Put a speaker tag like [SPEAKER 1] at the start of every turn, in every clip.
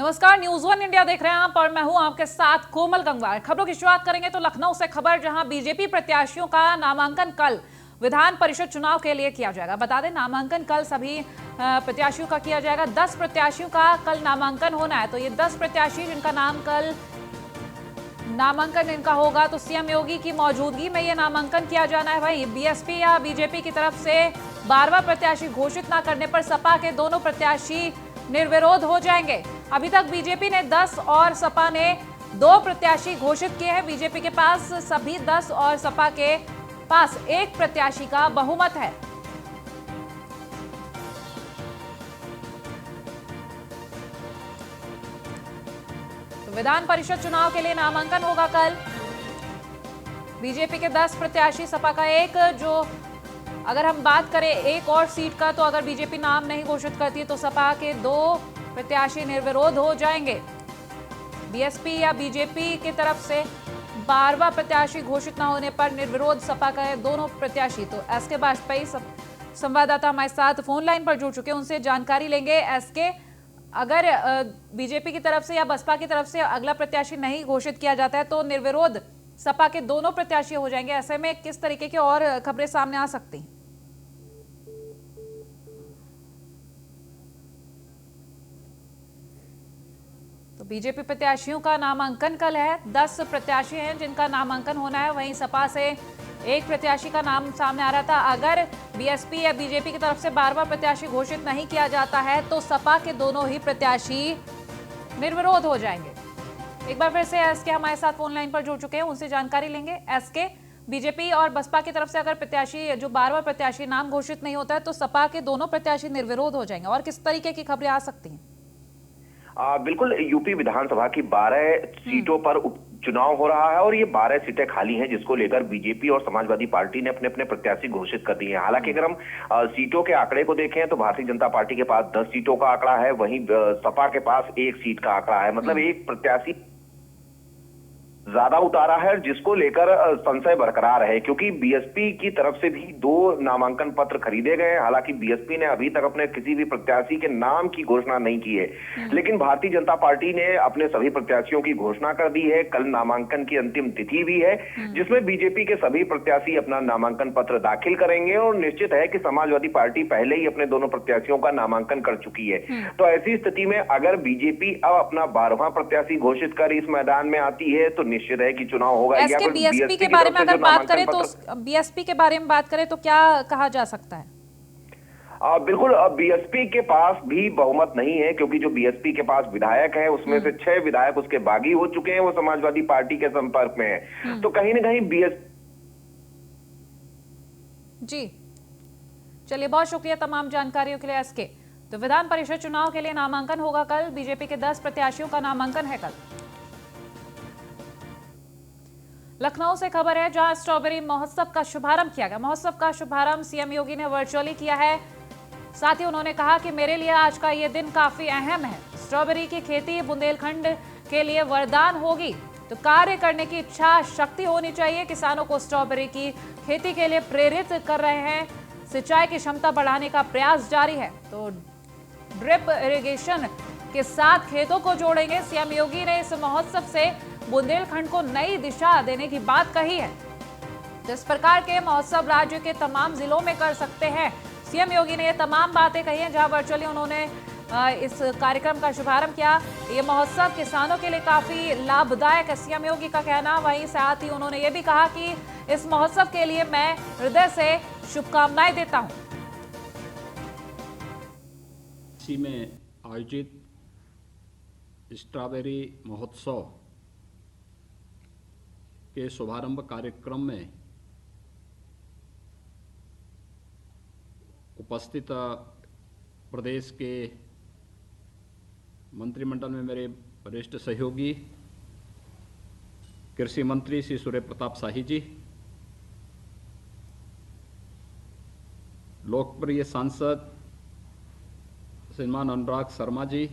[SPEAKER 1] नमस्कार, news one India देख रहे हैं आप और मैं हूं आपके साथ कोमल गंगवार। खबरों की शुरुआत करेंगे तो लखनऊ से खबर, जहां बीजेपी प्रत्याशियों का नामांकन कल विधान परिषद चुनाव के लिए किया जाएगा। बता दें, नामांकन कल सभी प्रत्याशियों का किया जाएगा। 10 प्रत्याशियों का कल नामांकन होना है। तो ये 10 प्रत्याशी जिनका नाम कल नामांकन इनका होगा, तो सीएम योगी की मौजूदगी में ये नामांकन किया जाना है। वहीं बीएसपी या बीजेपी की तरफ से 12वां प्रत्याशी घोषित न करने पर सपा के दोनों प्रत्याशी निर्विरोध हो जाएंगे। अभी तक बीजेपी ने 10 और सपा ने 2 प्रत्याशी घोषित किए हैं। बीजेपी के पास सभी 10 और सपा के पास 1 प्रत्याशी का बहुमत है। तो विधान परिषद चुनाव के लिए नामांकन होगा कल। बीजेपी के 10 प्रत्याशी, सपा का 1। जो अगर हम बात करें एक और सीट का, तो अगर बीजेपी नाम नहीं घोषित करती तो सपा के 2 प्रत्याशी निर्विरोध हो जाएंगे। बीएसपी या बीजेपी की तरफ से 12वां प्रत्याशी घोषित न होने पर निर्विरोध सपा का दोनों प्रत्याशी। तो एसके वाजपेयी संवाददाता हमारे साथ फोन लाइन पर जुड़ चुके हैं, उनसे जानकारी लेंगे। एसके, अगर बीजेपी की तरफ से या बसपा की तरफ से अगला प्रत्याशी नहीं घोषित किया जाता है तो निर्विरोध सपा के दोनों प्रत्याशी हो जाएंगे। ऐसे में किस तरीके की और खबरें सामने आ सकती हैं? तो बीजेपी प्रत्याशियों का नामांकन कल है। 10 प्रत्याशी हैं जिनका नामांकन होना है। वहीं सपा से 1 प्रत्याशी का नाम सामने आ रहा था। अगर बीएसपी या बीजेपी की तरफ से 12वां प्रत्याशी घोषित नहीं किया जाता है तो सपा के दोनों ही प्रत्याशी निर्विरोध हो जाएंगे। एक बार फिर से एसके हमारे साथ फोन लाइन पर जुड़ चुके हैं, उनसे जानकारी लेंगे। एसके, बीजेपी और बसपा की तरफ से अगर प्रत्याशी जो 12वां प्रत्याशी नाम घोषित नहीं होता है तो सपा के दोनों प्रत्याशी निर्विरोध हो जाएंगे। और किस तरीके की खबरें आ सकती हैं?
[SPEAKER 2] बिल्कुल, यूपी विधानसभा की 12 सीटों पर उपचुनाव हो रहा है और ये 12 सीटें खाली हैं, जिसको लेकर बीजेपी और समाजवादी पार्टी ने अपने अपने प्रत्याशी घोषित कर दिए हैं। हालांकि अगर हम सीटों के आंकड़े को देखें तो भारतीय जनता पार्टी के पास 10 सीटों का आंकड़ा है, वहीं सपा के पास 1 सीट का आंकड़ा है। मतलब एक प्रत्याशी ज्यादा उतारा है, जिसको लेकर संशय बरकरार है, क्योंकि बीएसपी की तरफ से भी 2 नामांकन पत्र खरीदे गए हैं। हालांकि बीएसपी ने अभी तक अपने किसी भी प्रत्याशी के नाम की घोषणा नहीं की है, लेकिन भारतीय जनता पार्टी ने अपने सभी प्रत्याशियों की घोषणा कर दी है। कल नामांकन की अंतिम तिथि भी है, जिसमें बीजेपी के सभी प्रत्याशी अपना नामांकन पत्र दाखिल करेंगे और निश्चित है कि समाजवादी पार्टी पहले ही अपने दोनों प्रत्याशियों का नामांकन कर चुकी है। तो ऐसी स्थिति में अगर बीजेपी अब अपना 12वां प्रत्याशी घोषित कर इस मैदान में आती है तो निश्चित है कि चुनाव होगा।
[SPEAKER 1] इसके बीएसपी के बारे में अगर बात करें तो बीएसपी के बारे में बात करें तो क्या कहा जा सकता है?
[SPEAKER 2] बिल्कुल, बीएसपी के पास भी बहुमत नहीं है, क्योंकि जो बीएसपी के पास विधायक है उसमें से 6 विधायक उसके बागी हो चुके हैं, वो समाजवादी पार्टी के संपर्क में है। तो कहीं ना कहीं
[SPEAKER 1] जी, चलिए, बहुत शुक्रिया तमाम जानकारियों के लिए एसके। तो विधान परिषद चुनाव के लिए नामांकन होगा कल। बीजेपी के 10 प्रत्याशियों का नामांकन है कल। लखनऊ से खबर है, जहां स्ट्रॉबेरी महोत्सव का शुभारंभ किया गया। महोत्सव का शुभारंभ सीएम योगी ने वर्चुअली किया है। साथ ही उन्होंने कहा कि मेरे लिए आज का ये दिन काफी अहम है। स्ट्रॉबेरी की खेती बुंदेलखंड के लिए वरदान होगी, तो कार्य करने की इच्छा शक्ति होनी चाहिए। किसानों को स्ट्रॉबेरी की खेती के लिए प्रेरित कर रहे हैं। सिंचाई की क्षमता बढ़ाने का प्रयास जारी है, तो ड्रिप इरिगेशन के साथ खेतों को जोड़ेंगे। सीएम योगी ने इस महोत्सव से बुंदेलखंड को नई दिशा देने की बात कही है। जिस प्रकार के महोत्सव राज्य के तमाम जिलों में कर सकते हैं, सीएम योगी ने ये तमाम बातें कही हैं। जहां वर्चुअली उन्होंने इस कार्यक्रम का शुभारंभ किया। ये महोत्सव किसानों के लिए काफी लाभदायक है, सीएम योगी का कहना। वहीं साथ ही उन्होंने ये भी कहा कि इस महोत्सव के लिए मैं हृदय से शुभकामनाएं देता हूं।
[SPEAKER 3] इसी में आयोजित स्ट्रॉबेरी महोत्सव के शुभारंभ कार्यक्रम में उपस्थित प्रदेश के मंत्रिमंडल में मेरे वरिष्ठ सहयोगी कृषि मंत्री श्री सूर्य प्रताप शाही जी, लोकप्रिय सांसद श्रीमान अनुराग शर्मा जी,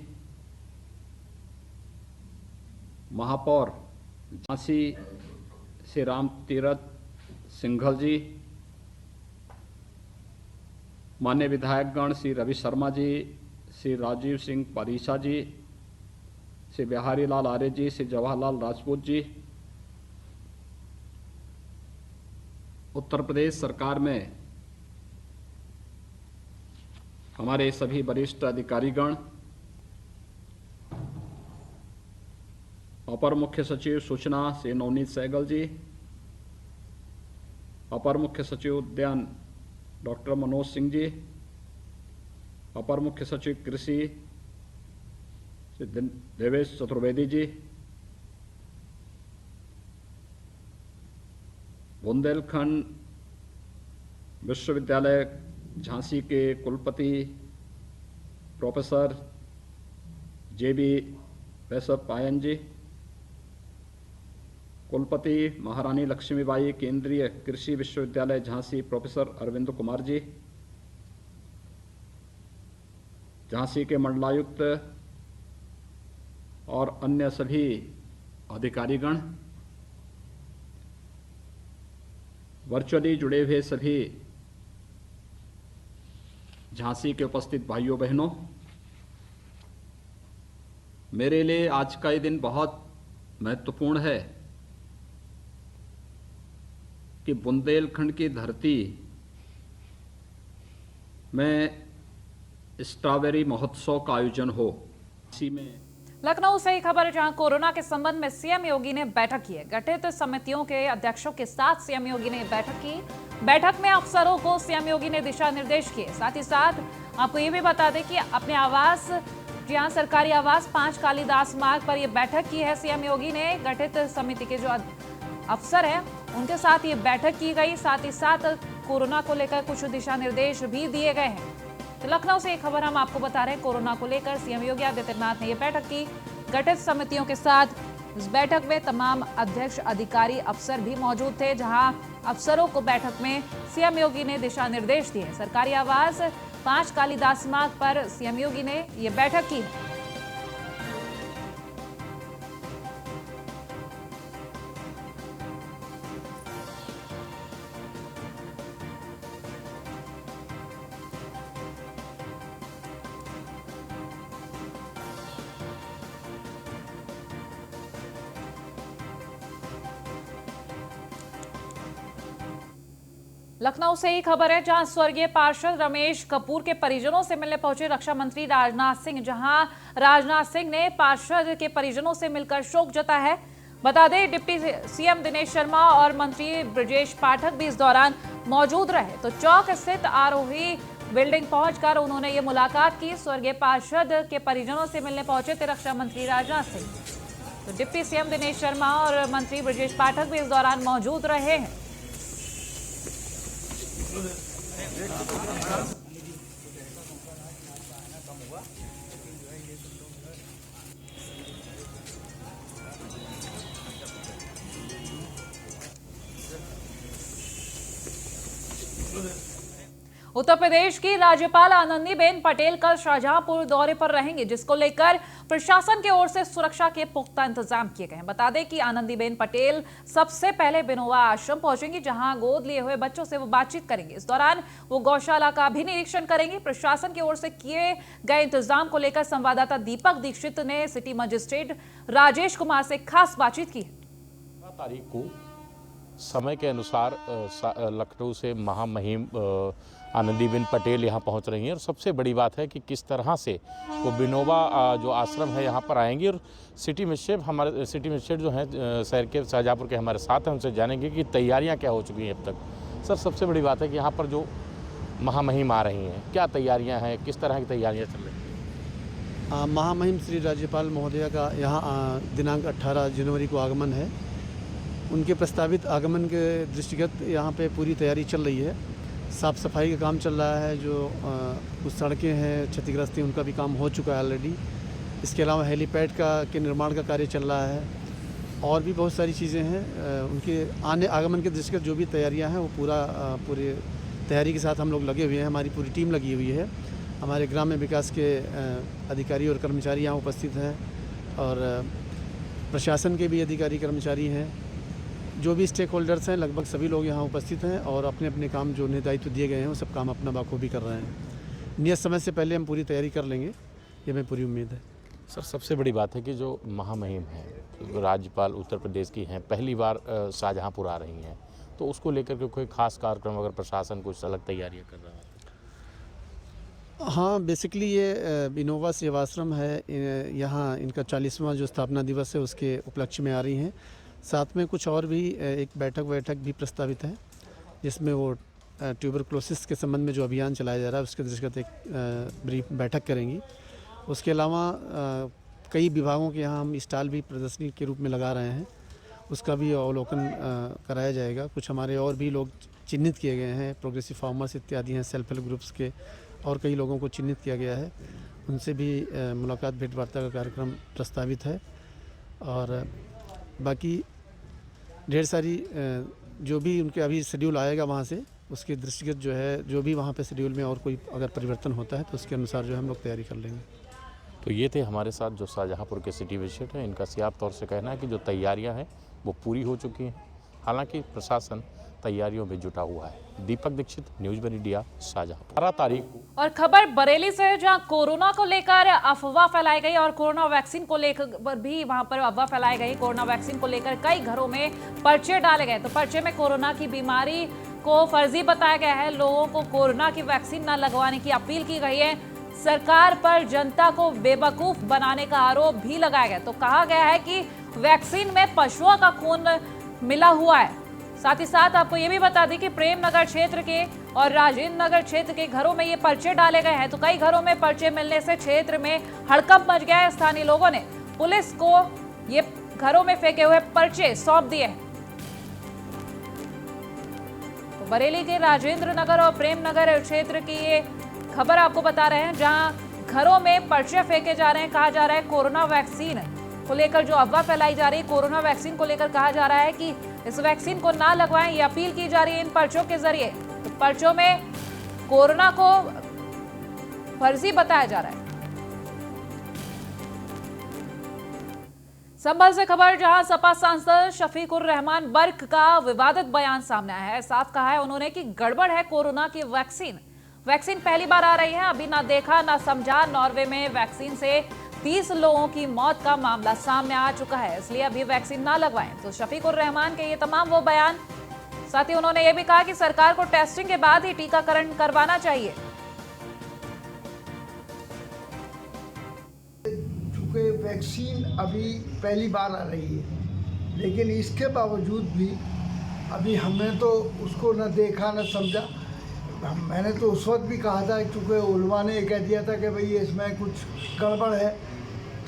[SPEAKER 3] महापौर झांसी श्री राम तीरथ सिंघल जी, मान्य विधायकगण श्री रवि शर्मा जी, श्री राजीव सिंह परीसा जी, श्री बिहारी लाल आर्य जी, श्री जवाहरलाल राजपूत जी। उत्तर प्रदेश सरकार में हमारे सभी वरिष्ठ अधिकारीगण, अपर मुख्य सचिव सूचना श्री नवनीत सहगल जी, अपर मुख्य सचिव उद्यान डॉक्टर मनोज सिंह जी, अपर मुख्य सचिव कृषि श्री देवेश चतुर्वेदी जी, बुंदेलखंड विश्वविद्यालय झांसी के कुलपति प्रोफेसर JB वैशव पायन जी, कुलपति महारानी लक्ष्मीबाई केंद्रीय कृषि विश्वविद्यालय झांसी प्रोफेसर अरविंद कुमार जी, झांसी के मंडलायुक्त और अन्य सभी अधिकारीगण, वर्चुअली जुड़े हुए सभी झांसी के उपस्थित भाइयों बहनों, मेरे लिए आज का ये दिन बहुत महत्वपूर्ण है कि बुंदेलखंड की धरती में स्ट्रॉबेरी महोत्सव का आयोजन हो। इसी में
[SPEAKER 1] लखनऊ से ही खबर है, जहां कोरोना के संबंध में सीएम योगी ने बैठक की है। गठित समितियों के अध्यक्षों के साथ सीएम योगी ने बैठक की। बैठक में अफसरों को सीएम योगी ने दिशा निर्देश किए। साथ ही साथ आपको ये भी बता दें कि अपने आवास, जहां सरकारी आवास 5 कालिदास मार्ग पर यह बैठक की है सीएम योगी ने। गठित समिति के जो अफसर हैं उनके साथ ये बैठक की गई। साथ ही साथ कोरोना को लेकर कुछ दिशा निर्देश भी दिए गए हैं। तो लखनऊ से एक खबर हम आपको बता रहे हैं, कोरोना को लेकर सीएम योगी आदित्यनाथ ने यह बैठक की। गठित समितियों के साथ इस बैठक में तमाम अध्यक्ष, अधिकारी, अफसर भी मौजूद थे, जहां अफसरों को बैठक में सीएम योगी ने दिशा निर्देश दिए। सरकारी आवास 5 कालिदास मार्ग पर सीएम योगी ने यह बैठक की है। लखनऊ से ही खबर है, जहां स्वर्गीय पार्षद रमेश कपूर के परिजनों से मिलने पहुंचे रक्षा मंत्री राजनाथ सिंह। जहां राजनाथ सिंह ने पार्षद के परिजनों से मिलकर शोक जताया है। बता दें, डिप्टी सीएम दिनेश शर्मा और मंत्री ब्रजेश पाठक भी इस दौरान मौजूद रहे। तो चौक स्थित आरोही बिल्डिंग पहुंचकर उन्होंने ये मुलाकात की। स्वर्गीय पार्षद के परिजनों से मिलने पहुंचे थे रक्षा मंत्री राजनाथ सिंह। तो डिप्टी सीएम दिनेश शर्मा और मंत्री ब्रजेश पाठक भी इस दौरान मौजूद रहे हैं। उत्तर प्रदेश की राज्यपाल आनंदीबेन पटेल कल शाहजहांपुर दौरे पर रहेंगे, जिसको लेकर प्रशासन की ओर से सुरक्षा के पुख्ता इंतजाम किए गए हैं। बता दें कि आनंदीबेन पटेल सबसे पहले बिनोवा आश्रम पहुंचेंगी, जहां गोद लिए हुए बच्चों से वो बातचीत करेंगे। इस दौरान वो गौशाला का भी निरीक्षण करेंगी। प्रशासन की ओर से किए गए इंतजाम को लेकर संवाददाता दीपक दीक्षित ने सिटी मजिस्ट्रेट राजेश कुमार से खास बातचीत की।
[SPEAKER 4] तारीख को समय के अनुसार लखनऊ से महामहिम आनंदीबेन पटेल यहाँ पहुँच रही हैं। और सबसे बड़ी बात है कि किस तरह से वो बिनोवा जो आश्रम है यहाँ पर आएंगी। और सिटी मजिस्ट्रेट जो हैं शहर के शाहजहाँपुर के हमारे साथ हैं, उनसे जानेंगे कि तैयारियाँ क्या हो चुकी हैं अब तक। सर, सबसे बड़ी बात है कि यहाँ पर जो महामहिम आ रही हैं, क्या तैयारियाँ हैं, किस तरह की तैयारियाँ चल रही हैं?
[SPEAKER 5] महामहिम श्री राज्यपाल महोदया का यहाँ दिनांक 18 जनवरी को आगमन है। उनके प्रस्तावित आगमन के दृष्टिगत यहाँ पे पूरी तैयारी चल रही है। साफ़ सफाई का काम चल रहा है। जो कुछ सड़कें हैं क्षतिग्रस्त हैं, उनका भी काम हो चुका है ऑलरेडी। इसके अलावा हेलीपैड के निर्माण का कार्य चल रहा है और भी बहुत सारी चीज़ें हैं। उनके आगमन के दृष्टिगत जो भी तैयारियां हैं वो पूरी तैयारी के साथ हम लोग लगे हुए हैं। हमारी पूरी टीम लगी हुई है। हमारे ग्राम्य विकास के अधिकारी और कर्मचारी यहाँ उपस्थित हैं और प्रशासन के भी अधिकारी कर्मचारी हैं। जो भी स्टेक होल्डर्स हैं, लगभग सभी लोग यहाँ उपस्थित हैं और अपने अपने काम जो उन्हें दायित्व दिए गए हैं वो सब काम अपना बखूबी कर रहे हैं। नियत समय से पहले हम पूरी तैयारी कर लेंगे, ये हमें पूरी उम्मीद है।
[SPEAKER 4] सर सबसे बड़ी बात है कि जो महामहिम हैं, राज्यपाल उत्तर प्रदेश की हैं, पहली बार शाहजहांपुर आ रही हैं, तो उसको लेकर के कोई खास कार्यक्रम अगर प्रशासन कुछ अलग तैयारियां कर रहा है?
[SPEAKER 5] हाँ, बेसिकली ये विनोबा सेवाश्रम है, यहाँ इनका 40वां जो स्थापना दिवस है उसके उपलक्ष्य में आ रही हैं। साथ में कुछ और भी एक बैठक भी प्रस्तावित है, जिसमें वो ट्यूबरक्लोसिस के संबंध में जो अभियान चलाया जा रहा है उसके दृष्टिगत एक ब्रीफ बैठक करेंगी। उसके अलावा कई विभागों के यहाँ हम स्टॉल भी प्रदर्शनी के रूप में लगा रहे हैं, उसका भी अवलोकन कराया जाएगा। कुछ हमारे और भी लोग चिन्हित किए गए हैं, प्रोग्रेसिव फार्मर्स इत्यादि हैं, सेल्फ हेल्प ग्रुप्स के और कई लोगों को चिन्हित किया गया है, उनसे भी मुलाकात भेंट वार्ता का कार्यक्रम प्रस्तावित है। और बाकी ढेर सारी जो भी उनके अभी शेड्यूल आएगा वहाँ से, उसके दृष्टिगत जो है जो भी वहाँ पे शेड्यूल में और कोई अगर परिवर्तन होता है तो उसके अनुसार जो है हम लोग तैयारी कर लेंगे।
[SPEAKER 4] तो ये थे हमारे साथ जो शाहजहांपुर के सिटी विजिट हैं। इनका साफ तौर से कहना है कि जो तैयारियां हैं वो पूरी हो चुकी हैं, हालांकि प्रशासन तैयारियों में जुटा हुआ है। Deepak Dikshit, news one India, Shahjahanpur. 12 तारीख को
[SPEAKER 1] और खबर बरेली से है, जहां कोरोना को लेकर अफवाह फैलाई गई और कोरोना वैक्सीन को लेकर भी वहां पर अफवाह फैलाई गई। कोरोना वैक्सीन को लेकर कई घरों में पर्चे डाले गए, तो पर्चे में कोरोना की बीमारी को फर्जी बताया गया है। लोगों को कोरोना की वैक्सीन न लगवाने की अपील की गई है। सरकार पर जनता को बेवकूफ बनाने का आरोप भी लगाया गया। तो कहा गया है कि वैक्सीन में पशुओं का खून मिला हुआ है। साथ ही साथ आपको ये भी बता दें कि प्रेम नगर क्षेत्र के और राजेंद्र नगर क्षेत्र के घरों में ये पर्चे डाले गए हैं। तो कई घरों में पर्चे मिलने से क्षेत्र में हड़कंप मच गया है। स्थानीय लोगों ने पुलिस को ये घरों में फेंके हुए पर्चे सौंप दिए। तो बरेली के राजेंद्र नगर और प्रेम नगर क्षेत्र की ये खबर आपको बता रहे हैं, जहां घरों में पर्चे फेंके जा रहे हैं। कहा जा रहा है कोरोना वैक्सीन को लेकर जो अफवाह फैलाई जा रही है, कोरोना वैक्सीन को लेकर कहा जा रहा है कि इस वैक्सीन को ना लगवाएं, ये अपील की जा रही है इन पर्चों के जरिए। तो पर्चों में कोरोना को फर्जी बताया जा रहा है। संभल से खबर, जहां सपा सांसद शफीकुर रहमान बर्क का विवादित बयान सामने आया है। साफ कहा है उन्होंने कि गड़बड़ है कोरोना की वैक्सीन पहली बार आ रही है, अभी ना देखा ना समझा। नॉर्वे में वैक्सीन से 30 लोगों की मौत का मामला सामने आ चुका है, इसलिए अभी वैक्सीन ना लगवाएं। तो शफीकुर रहमान के ये तमाम वो बयान। साथ ही उन्होंने ये भी कहा कि सरकार को टेस्टिंग के बाद ही टीकाकरण करवाना चाहिए।
[SPEAKER 6] चूंकि वैक्सीन अभी पहली बार आ रही है, लेकिन इसके बावजूद भी अभी हमने तो उसको न देखा न समझा। मैंने तो उस वक्त भी कहा था, चूँकि उलमा ने कह दिया था कि भाई इसमें कुछ गड़बड़ है,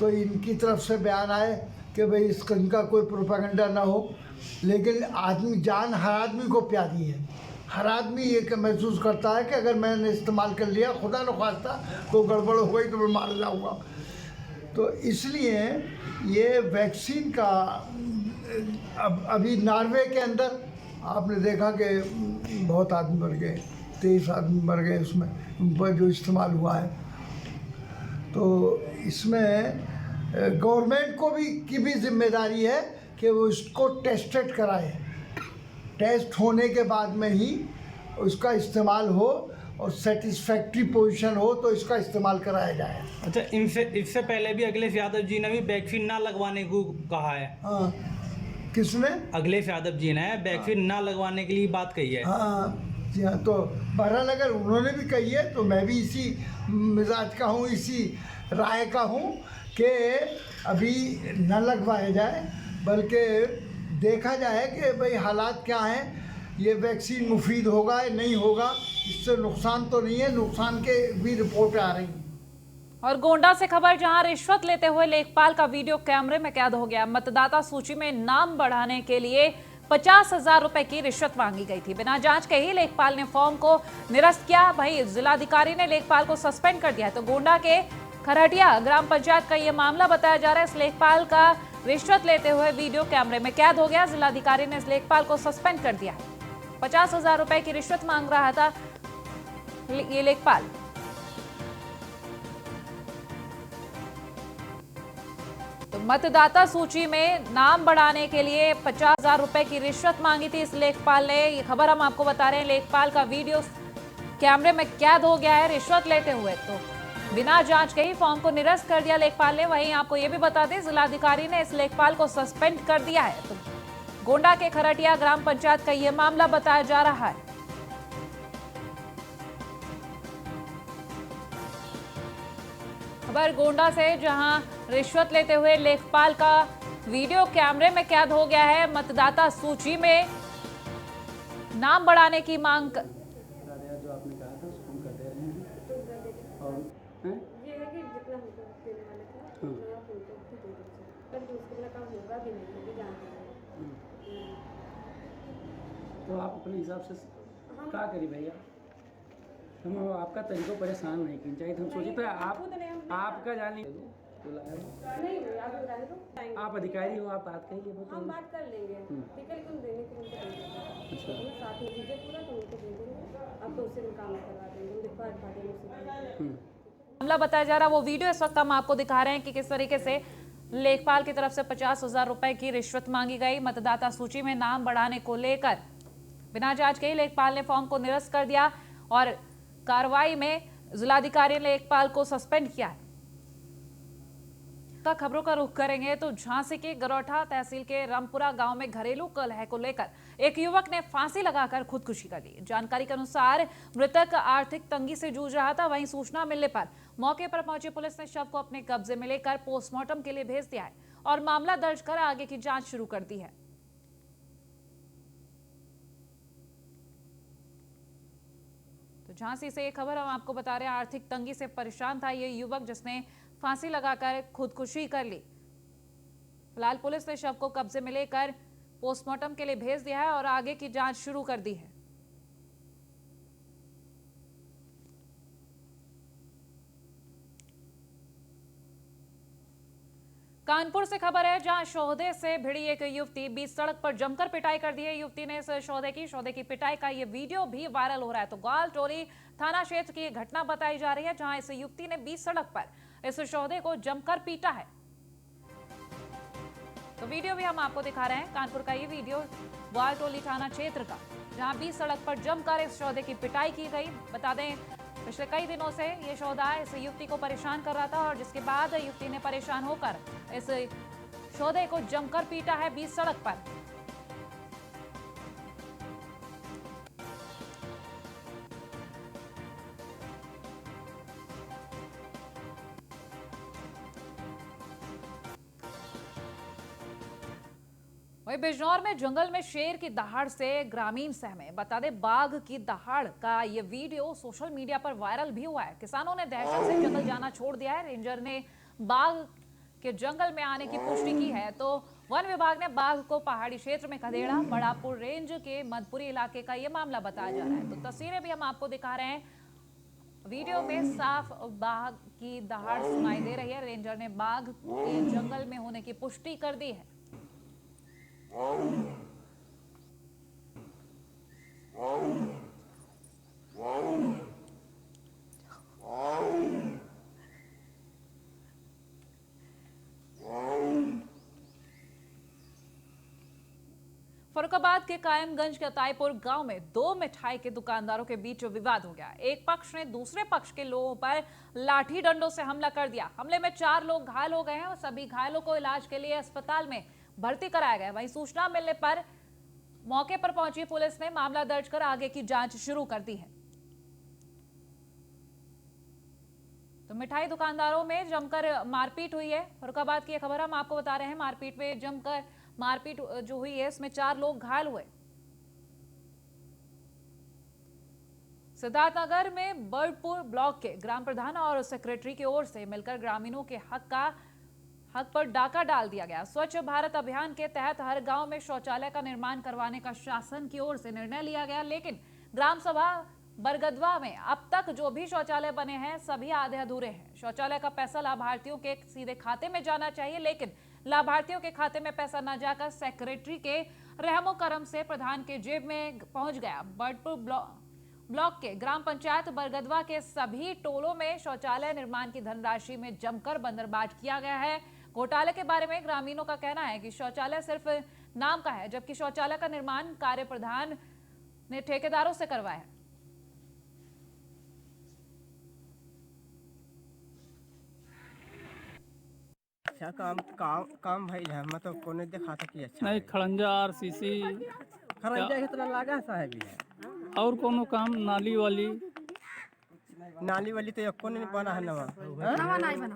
[SPEAKER 6] तो इनकी तरफ से बयान आए कि भाई इनका कोई प्रोपेगेंडा ना हो। लेकिन आदमी जान हर आदमी को प्यारी है, हर आदमी ये महसूस करता है कि अगर मैंने इस्तेमाल कर लिया, खुदा न ख्वास्ता कोई गड़बड़ हो गई तो मैं मार जाऊँगा। तो इसलिए ये वैक्सीन का अभी नॉर्वे के अंदर आपने देखा कि बहुत आदमी मर गए, 23 आदमी मर गए उसमें, उन पर जो इस्तेमाल हुआ है। तो इसमें गवर्नमेंट को की भी जिम्मेदारी है कि वो इसको टेस्टेड कराए, टेस्ट होने के बाद में ही उसका इस्तेमाल हो और सेटिस्फैक्ट्री पोजीशन हो तो इसका इस्तेमाल कराया जाए।
[SPEAKER 7] अच्छा, इससे पहले भी अखिलेश यादव जी ने भी वैक्सीन ना लगवाने को कहा है।
[SPEAKER 6] हाँ, किसने?
[SPEAKER 7] अखिलेश यादव जी ने वैक्सीन ना लगवाने के लिए बात कही है।
[SPEAKER 6] हाँ जी हाँ, तो बहरहाल अगर उन्होंने भी कही है तो मैं भी इसी मिजाज का हूँ, इसी राय का हूँ कि अभी न लगवाया जाए, बल्कि देखा जाए कि भाई हालात क्या हैं, ये वैक्सीन मुफीद होगा या नहीं होगा, इससे नुकसान तो नहीं है, नुकसान के भी रिपोर्ट आ रही हैं।
[SPEAKER 1] और गोंडा से खबर, जहां रिश्वत लेते हुए लेखपाल का वीडियो कैमरे में कैद हो गया। मतदाता सूची में नाम बढ़ाने के लिए 50,000 रुपए की रिश्वत मांगी गई थी। बिना जांच के ही लेखपाल ने फॉर्म को निरस्त किया। वहीं जिलाधिकारी ने लेखपाल को सस्पेंड कर दिया है। तो गोंडा के खरहटिया ग्राम पंचायत का यह मामला बताया जा रहा है। इस लेखपाल का रिश्वत लेते हुए वीडियो कैमरे में कैद हो गया। जिलाधिकारी ने इस लेखपाल को सस्पेंड कर दिया है। 50,000 रुपए की रिश्वत मांग रहा था ये लेखपाल। तो मतदाता सूची में नाम बढ़ाने के लिए 50,000 रुपए की रिश्वत मांगी थी इस लेखपाल ने। ये खबर हम आपको बता रहे हैं। लेखपाल का वीडियो कैमरे में कैद हो गया है रिश्वत लेते हुए। तो बिना जांच के ही फॉर्म को निरस्त कर दिया लेखपाल ने। वहीं आपको ये भी बता दें, जिलाधिकारी ने इस लेखपाल को सस्पेंड कर दिया है। तो गोंडा के खरटिया ग्राम पंचायत का यह मामला बताया जा रहा है। खबर गोंडा से, जहां रिश्वत लेते हुए लेखपाल का वीडियो कैमरे में कैद हो गया है। मतदाता सूची में नाम बढ़ाने की मांग
[SPEAKER 8] जो आपने कहा था उसको हम कर दे रहे हैं। और
[SPEAKER 9] ये है कि जितना हमको देने वाले थे उतना आप उनको भी दे दीजिए, पर दूसरे का काम होगा भी नहीं, ये जानते हैं।
[SPEAKER 8] तो आप अपने हिसाब से क्या करी भैया, हम आपका तरीकों परेशान नहीं करना चाहिए। हम सोचे तो आपका जाने
[SPEAKER 9] नहीं आप बता दो,
[SPEAKER 8] आप अधिकारी हो, आप बात करिए।
[SPEAKER 9] हम बात कर लेंगे, ठीक है, लेकिन देने के लिए
[SPEAKER 8] अच्छा
[SPEAKER 9] साथ में दीजिए पूरा, तो उनको दे देंगे, आपको उसी दिन काम करवा देंगे। हम दिखवा देंगे।
[SPEAKER 1] मामला बताया जा रहा, वो वीडियो इस वक्त हम आपको दिखा रहे हैं कि किस तरीके से लेखपाल की तरफ से 50,000 रुपए की रिश्वत मांगी गई। मतदाता सूची में नाम बढ़ाने को लेकर बिना जांच के ही लेखपाल ने फॉर्म को निरस्त कर दिया और कार्रवाई में जिलाधिकारी ने लेखपाल को सस्पेंड किया है। खबरों का रुख करेंगे तो झांसी के गरौठा तहसील के रामपुरा गांव में घरेलू कलह को लेकर एक युवक ने फांसी लगाकर खुदकुशी कर ली। जानकारी के अनुसार मृतक आर्थिक तंगी से जूझ रहा था। वहीं सूचना मिलने पर मौके पर पहुंची पुलिस ने शव को अपने कब्जे में लेकर पोस्टमार्टम के लिए भेज दिया है और मामला दर्ज कर आगे की जांच शुरू कर दी है। तो झांसी से एक खबर हम आपको बता रहे हैं, आर्थिक तंगी से परेशान था ये युवक जिसने फांसी लगाकर खुदकुशी कर ली। फिलहाल पुलिस ने शव को कब्जे में लेकर पोस्टमार्टम के लिए भेज दिया है और आगे की जांच शुरू कर दी है। कानपुर से खबर है, जहां शोहदे से भिड़ी एक युवती बीच सड़क पर जमकर पिटाई कर दी है। युवती ने इस शोहदे की पिटाई का ये वीडियो भी वायरल हो रहा है। तो ग्वाल टोली थाना क्षेत्र की घटना बताई जा रही है, जहां इस युवती ने बीच सड़क पर इस शोहदे को जमकर पीटा है। तो वीडियो भी हम आपको दिखा रहे हैं, कानपुर का ये वीडियो ग्वाल टोली थाना क्षेत्र का, जहां बीच सड़क पर जमकर इस शोहदे की पिटाई की गई। बता दें, पिछले कई दिनों से ये शोहदा इस युवती को परेशान कर रहा था और जिसके बाद युवती ने परेशान होकर इस शोहदे को जमकर पीटा है बीच सड़क पर। वहीं बिजनौर में जंगल में शेर की दहाड़ से ग्रामीण सहमे। बता दें, बाघ की दहाड़ का ये वीडियो सोशल मीडिया पर वायरल भी हुआ है। किसानों ने दहशत से जंगल जाना छोड़ दिया है। रेंजर ने बाघ के जंगल में आने की पुष्टि की है। तो वन विभाग ने बाघ को पहाड़ी क्षेत्र में खदेड़ा। बड़ापुर रेंज के मधपुरी इलाके का ये मामला बताया जा रहा है। तो तस्वीरें भी हम आपको दिखा रहे हैं। वीडियो में साफ बाघ की दहाड़ सुनाई दे रही है। रेंजर ने बाघ के जंगल में होने की पुष्टि कर दी है। फरुखाबाद के कायमगंज के अताईपुर गांव में दो मिठाई के दुकानदारों के बीच विवाद हो गया। एक पक्ष ने दूसरे पक्ष के लोगों पर लाठी डंडों से हमला कर दिया। हमले में 4 लोग घायल हो गए हैं और सभी घायलों को इलाज के लिए अस्पताल में भर्ती कराया गया। वहीं सूचना मिलने पर मौके पर पहुंची पुलिस ने मामला दर्ज कर आगे की जांच शुरू कर दी है। तो मिठाई दुकानदारों में जमकर मारपीट हुई है। फरुखाबाद की खबर हम आपको बता रहे हैं। मारपीट में जमकर मारपीट जो हुई है, इसमें 4 लोग घायल हुए। सिद्धार्थनगर में बर्डपुर ब्लॉक के ग्राम प्रधान और सेक्रेटरी की ओर से मिलकर ग्रामीणों के हक पर डाका डाल दिया गया। स्वच्छ भारत अभियान के तहत हर गांव में शौचालय का निर्माण करवाने का शासन की ओर से निर्णय लिया गया, लेकिन ग्राम सभा बरगदवा में अब तक जो भी शौचालय बने हैं सभी आधे अधूरे हैं। शौचालय का पैसा लाभार्थियों के सीधे खाते में जाना चाहिए, लेकिन लाभार्थियों के खाते में पैसा न जाकर सेक्रेटरी के रहमो करम से प्रधान के जेब में पहुंच गया। बर्डपुर ब्लॉक के ग्राम पंचायत बरगदवा के सभी टोलों में शौचालय निर्माण की धनराशि में जमकर बंदरबांट किया गया है। घोटाले के बारे में ग्रामीणों का कहना है कि शौचालय सिर्फ नाम का है, जबकि शौचालय का निर्माण कार्य प्रधान ने ठेकेदारों से करवाया है।
[SPEAKER 10] अच्छा काम भाई है, मतलब कोने देखा था कि अच्छा
[SPEAKER 8] नहीं खड़ंजा आरसीसी
[SPEAKER 10] खरंजा इतना लगा साहब है।
[SPEAKER 8] और कोनो काम नाली वाली
[SPEAKER 10] नाली वाली तो एको नहीं बना है, नवा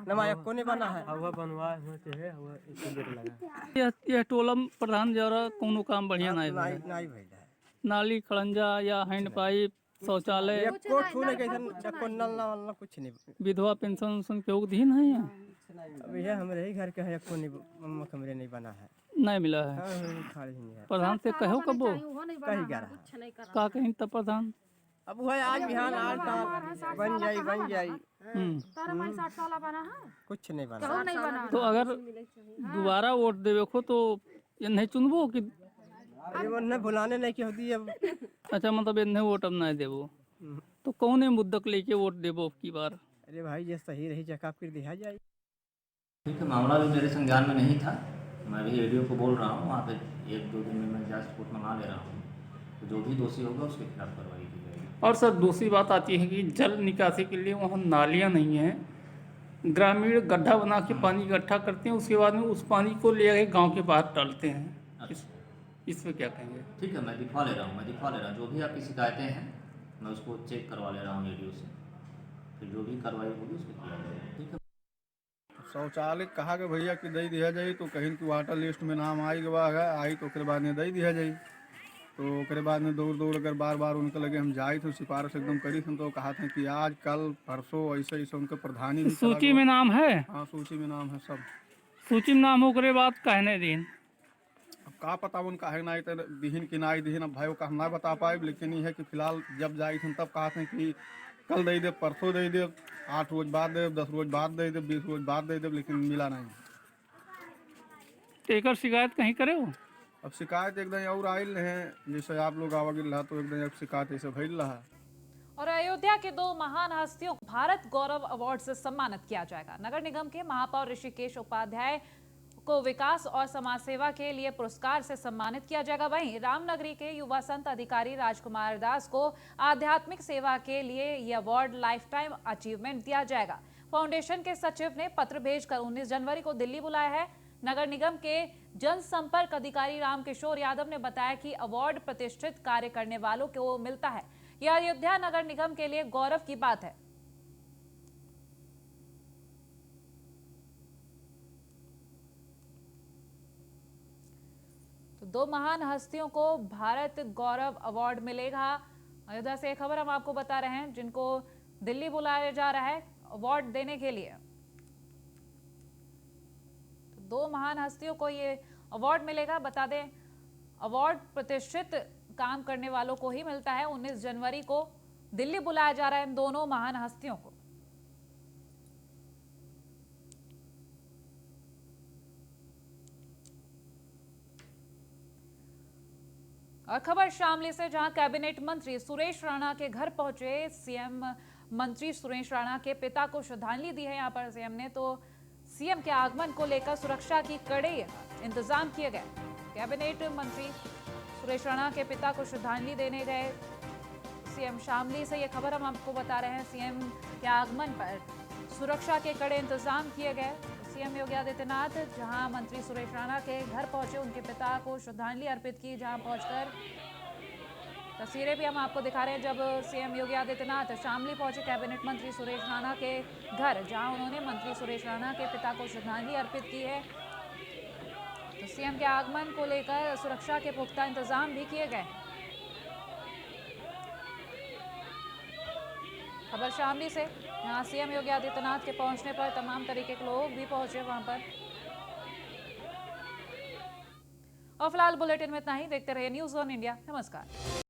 [SPEAKER 10] नवा एको नहीं बना है। हवा बनवा होते है, हवा इसलिए लगा।
[SPEAKER 8] यह टोला प्रधान जरा कोनो काम बढ़िया नहीं
[SPEAKER 10] नहीं
[SPEAKER 8] है।
[SPEAKER 10] नहीं भइला है।
[SPEAKER 8] नाली खड़ंजा या हैंड पाइप शौचालय
[SPEAKER 10] एको ठूने के एको नल ना कुछ नहीं।
[SPEAKER 8] विधवा पेंशन उनसन केहू दीन है यहाँ
[SPEAKER 10] अब यह हमारे ही घर के है, एको नहीं मम्मा कमरे नहीं बना है,
[SPEAKER 8] नहीं मिला है।
[SPEAKER 10] खाली नहीं है।
[SPEAKER 8] प्रधान से कहो कबो
[SPEAKER 10] कहीं जा रहा
[SPEAKER 8] का कहीं तब प्रधान
[SPEAKER 10] अब वह आज बिहान आज बन जाई कुछ नहीं बना।
[SPEAKER 8] तो अगर दोबारा वोट देवे को तो ये नहीं चुनबो कि
[SPEAKER 10] अरे वो न बुलाने नहीं की होती अब।
[SPEAKER 8] अच्छा मतलब इन्हें वोट अब नहीं देवो तो कौन मुद्दा को लेके वोट देवो की बार?
[SPEAKER 10] अरे भाई ये सही रही चेकअप कर दिया जाए।
[SPEAKER 11] ठीक है, मामला भी मेरे संज्ञान में नहीं था, मैं भी एडीओ को बोल रहा हूँ, वहाँ पे 1-2 दिन में मैं जांच रिपोर्ट मंगा ले रहा हूँ, तो जो भी दोषी होगा उसके खिलाफ कार्रवाई की जाएगी।
[SPEAKER 8] और सर दूसरी बात आती है कि जल निकासी के लिए वहाँ नालियाँ नहीं हैं, ग्रामीण गड्ढा बना के पानी इकट्ठा करते हैं, उसके बाद में उस पानी को ले आके गाँव के बाहर डालते हैं। इस पर क्या कहेंगे?
[SPEAKER 11] ठीक है, मैं दिखवा ले रहा हूँ, जो भी आपकी शिकायतें हैं मैं उसको चेक करवा ले रहा हूँ एडीओ से, फिर जो भी कार्रवाई होगी उस पर किया जाएगा। ठीक है।
[SPEAKER 3] शौचालय कहा कि भैया कि दे दिया जाए, तो कहीं की वाटर लिस्ट में नाम आई गवा है, आई तो बाद में दे दिया जाए। तो बाद में दौड़ कर बार बार उनके लगे हम जाए थे, सिफारिश एकदम करी थी, तो कहा था कि आज कल परसों ऐसे ऐसे उनके प्रधानी
[SPEAKER 8] सूची में नाम है।
[SPEAKER 3] हाँ सूची में नाम है, सब
[SPEAKER 8] सूची में नाम होकर बाद कहने दिन
[SPEAKER 3] अब का पता उनका है ना तो दिहन कि ना दिहन, अब भाई का हम ना बता पाए, लेकिन ये है कि फिलहाल जब जाए थे तब कहा थे कि कल दे दे, परसों दे दे, 8 रोज बाद दे, 10 रोज बाद दे दे, 20 रोज बाद दे दे, लेकिन मिला नहीं।
[SPEAKER 8] एक शिकायत कहीं करे हो?
[SPEAKER 3] अब शिकायत एकदम और आयल है, जैसे आप लोग आवा गिल रहा तो एकदम शिकायत ऐसे भइल रहा।
[SPEAKER 1] और अयोध्या के 2 महान हस्तियों को भारत गौरव अवार्ड से सम्मानित किया जाएगा। नगर निगम के महापौर ऋषिकेश उपाध्याय को विकास और समाज सेवा के लिए पुरस्कार से सम्मानित किया जाएगा। वहीं रामनगरी के युवा संत अधिकारी राजकुमार दास को आध्यात्मिक सेवा के लिए यह अवार्ड लाइफ टाइम अचीवमेंट दिया जाएगा। फाउंडेशन के सचिव ने पत्र भेजकर 19 जनवरी को दिल्ली बुलाया है। नगर निगम के जनसंपर्क अधिकारी रामकिशोर यादव ने बताया कि अवार्ड प्रतिष्ठित कार्य करने वालों को मिलता है। यह अयोध्या नगर निगम के लिए गौरव की बात है। तो 2 महान हस्तियों को भारत गौरव अवार्ड मिलेगा। अयोध्या से एक खबर हम आपको बता रहे हैं, जिनको दिल्ली बुलाया जा रहा है अवार्ड देने के लिए। तो 2 महान हस्तियों को ये अवार्ड मिलेगा। बता दें अवार्ड प्रतिष्ठित काम करने वालों को ही मिलता है। 19 जनवरी को दिल्ली बुलाया जा रहा है इन दोनों महान हस्तियों को। और खबर शामली से, जहां कैबिनेट मंत्री सुरेश राणा के घर पहुंचे सीएम। मंत्री सुरेश राणा के पिता को श्रद्धांजलि दी है। यहां पर सीएम ने तो सीएम के आगमन को लेकर सुरक्षा की कड़े इंतजाम किए गए। कैबिनेट मंत्री सुरेश राणा के पिता को श्रद्धांजलि देने गए सीएम। शामली से ये खबर हम आपको बता रहे हैं। सीएम के आगमन पर सुरक्षा के कड़े इंतजाम किए गए। सीएम योगी आदित्यनाथ जहां मंत्री सुरेश राणा के घर पहुंचे, उनके पिता को श्रद्धांजलि अर्पित की। जहां पहुंचकर तस्वीरें भी हम आपको दिखा रहे हैं, जब सीएम योगी आदित्यनाथ शामली पहुंचे कैबिनेट मंत्री सुरेश राणा के घर, जहां उन्होंने मंत्री सुरेश राणा के पिता को श्रद्धांजलि अर्पित की है। तो सीएम के आगमन को लेकर सुरक्षा के पुख्ता इंतजाम भी किए गए। खबर शामली से, यहाँ सीएम योगी आदित्यनाथ के पहुंचने पर तमाम तरीके के लोग भी पहुंचे वहां पर। और फिलहाल बुलेटिन में इतना ही। देखते रहिए न्यूज़ ऑन इंडिया। नमस्कार।